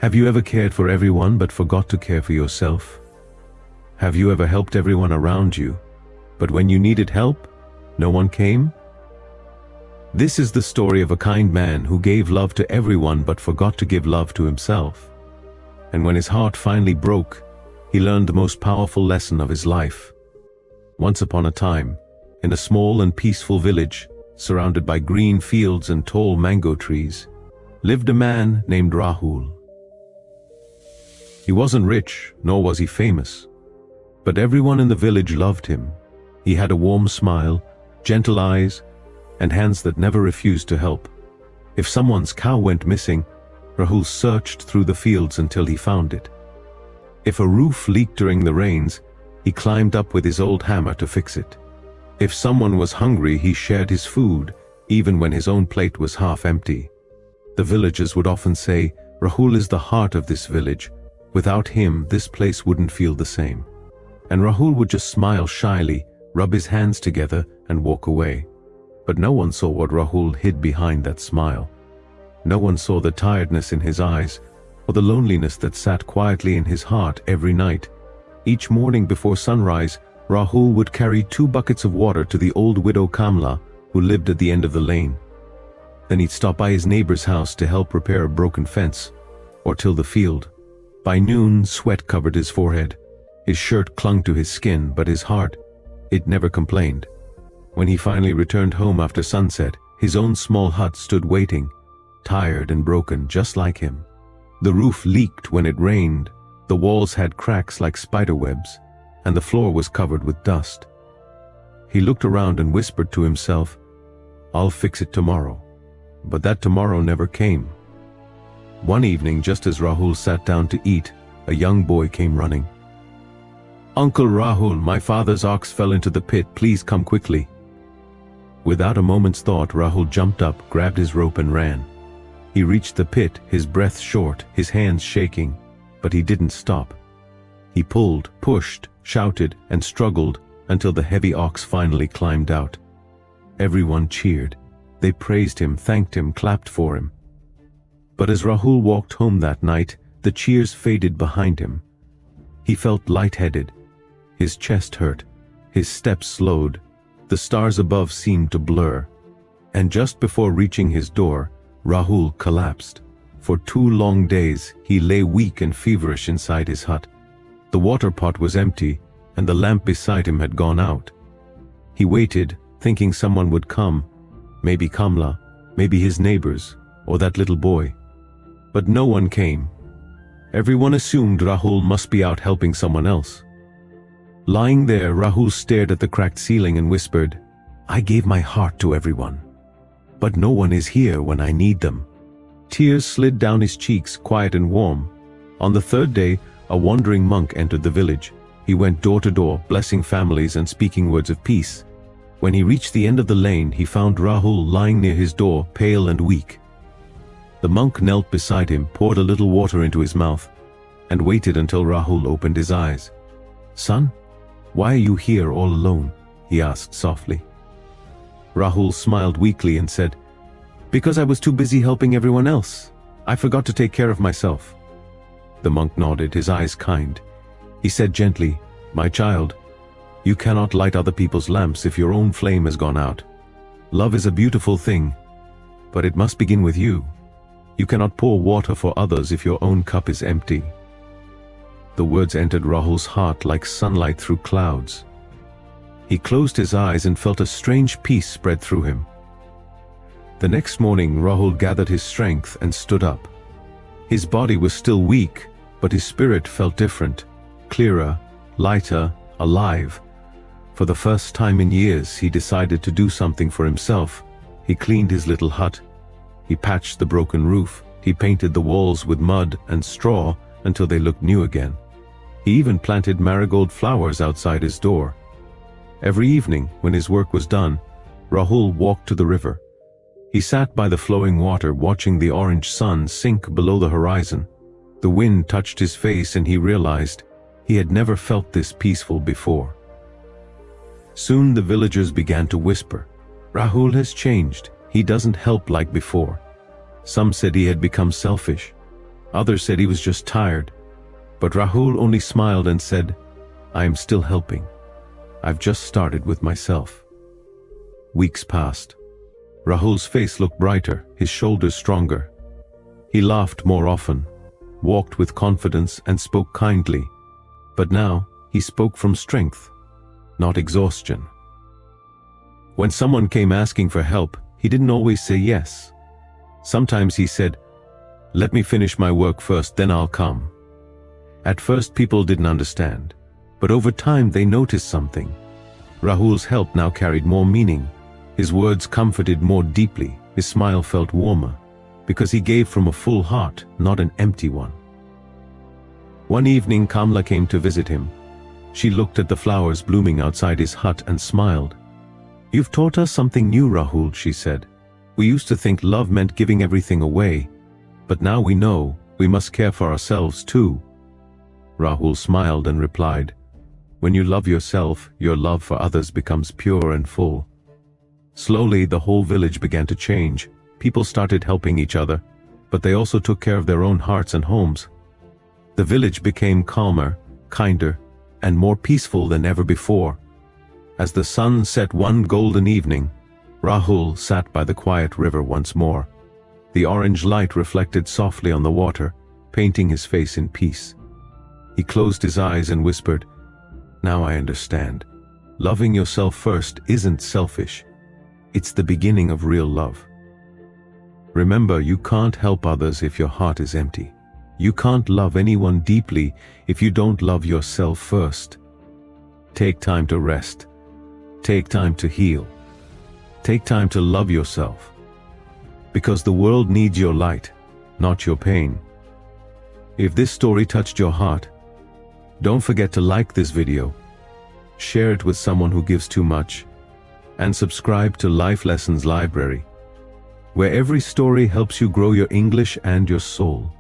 Have you ever cared for everyone but forgot to care for yourself? Have you ever helped everyone around you, but when you needed help, no one came? This is the story of a kind man who gave love to everyone but forgot to give love to himself. And when his heart finally broke, he learned the most powerful lesson of his life. Once upon a time, in a small and peaceful village, surrounded by green fields and tall mango trees, lived a man named Rahul. He wasn't rich, nor was he famous, but everyone in the village loved him. He had a warm smile, gentle eyes, and hands that never refused to help. If someone's cow went missing, Rahul searched through the fields until he found it. If a roof leaked during the rains, he climbed up with his old hammer to fix it. If someone was hungry, he shared his food, even when his own plate was half empty. The villagers would often say, "Rahul is the heart of this village. Without him, this place wouldn't feel the same." And Rahul would just smile shyly, rub his hands together, and walk away. But no one saw what Rahul hid behind that smile. No one saw the tiredness in his eyes, or the loneliness that sat quietly in his heart every night. Each morning before sunrise, Rahul would carry 2 buckets of water to the old widow Kamla, who lived at the end of the lane. Then he'd stop by his neighbor's house to help repair a broken fence, or till the field. By noon, sweat covered his forehead. His shirt clung to his skin, but his heart, it never complained. When he finally returned home after sunset, his own small hut stood waiting, tired and broken just like him. The roof leaked when it rained, the walls had cracks like spider webs, and the floor was covered with dust. He looked around and whispered to himself, "I'll fix it tomorrow." But that tomorrow never came. One evening, just as Rahul sat down to eat, a young boy came running. "Uncle Rahul, my father's ox fell into the pit. Please come quickly." Without a moment's thought, Rahul jumped up, grabbed his rope and ran. He reached the pit, his breath short, his hands shaking, but he didn't stop. He pulled, pushed, shouted, and struggled until the heavy ox finally climbed out. Everyone cheered. They praised him, thanked him, clapped for him. But as Rahul walked home that night, the cheers faded behind him. He felt lightheaded. His chest hurt. His steps slowed. The stars above seemed to blur. And just before reaching his door, Rahul collapsed. For 2 long days, he lay weak and feverish inside his hut. The water pot was empty, and the lamp beside him had gone out. He waited, thinking someone would come. Maybe Kamla, maybe his neighbors, or that little boy. But no one came. Everyone assumed Rahul must be out helping someone else. Lying there, Rahul stared at the cracked ceiling and whispered, "I gave my heart to everyone, but no one is here when I need them." Tears slid down his cheeks, quiet and warm. On the 3rd day, a wandering monk entered the village. He went door to door, blessing families and speaking words of peace. When he reached the end of the lane, he found Rahul lying near his door, pale and weak. The monk knelt beside him, poured a little water into his mouth, and waited until Rahul opened his eyes. "Son, why are you here all alone?" he asked softly. Rahul smiled weakly and said, "Because I was too busy helping everyone else. I forgot to take care of myself." The monk nodded, his eyes kind. He said gently, "My child, you cannot light other people's lamps if your own flame has gone out. Love is a beautiful thing, but it must begin with you. You cannot pour water for others if your own cup is empty." The words entered Rahul's heart like sunlight through clouds. He closed his eyes and felt a strange peace spread through him. The next morning, Rahul gathered his strength and stood up. His body was still weak, but his spirit felt different, clearer, lighter, alive. For the first time in years, he decided to do something for himself. He cleaned his little hut. He patched the broken roof. He painted the walls with mud and straw until they looked new again. He even planted marigold flowers outside his door. Every evening, when his work was done, Rahul walked to the river. He sat by the flowing water, watching the orange sun sink below the horizon. The wind touched his face and he realized he had never felt this peaceful before. Soon the villagers began to whisper, "Rahul has changed. He doesn't help like before." Some said he had become selfish. Others said he was just tired, but Rahul only smiled and said, "I am still helping. I've just started with myself." Weeks passed. Rahul's face looked brighter, his shoulders stronger. He laughed more often, walked with confidence and spoke kindly. But now, he spoke from strength, not exhaustion. When someone came asking for help, he didn't always say yes. Sometimes he said, "Let me finish my work first, then I'll come." At first people didn't understand, but over time they noticed something. Rahul's help now carried more meaning. His words comforted more deeply, his smile felt warmer, because he gave from a full heart, not an empty one. One evening Kamla came to visit him. She looked at the flowers blooming outside his hut and smiled. "You've taught us something new, Rahul," she said. "We used to think love meant giving everything away, but now we know we must care for ourselves too." Rahul smiled and replied, "When you love yourself, your love for others becomes pure and full." Slowly, the whole village began to change. People started helping each other, but they also took care of their own hearts and homes. The village became calmer, kinder, and more peaceful than ever before. As the sun set one golden evening, Rahul sat by the quiet river once more. The orange light reflected softly on the water, painting his face in peace. He closed his eyes and whispered, "Now I understand. Loving yourself first isn't selfish. It's the beginning of real love. Remember, you can't help others if your heart is empty. You can't love anyone deeply if you don't love yourself first. Take time to rest. Take time to heal. Take time to love yourself. Because the world needs your light, not your pain." If this story touched your heart, don't forget to like this video, share it with someone who gives too much, and subscribe to Life Lessons Library, where every story helps you grow your English and your soul.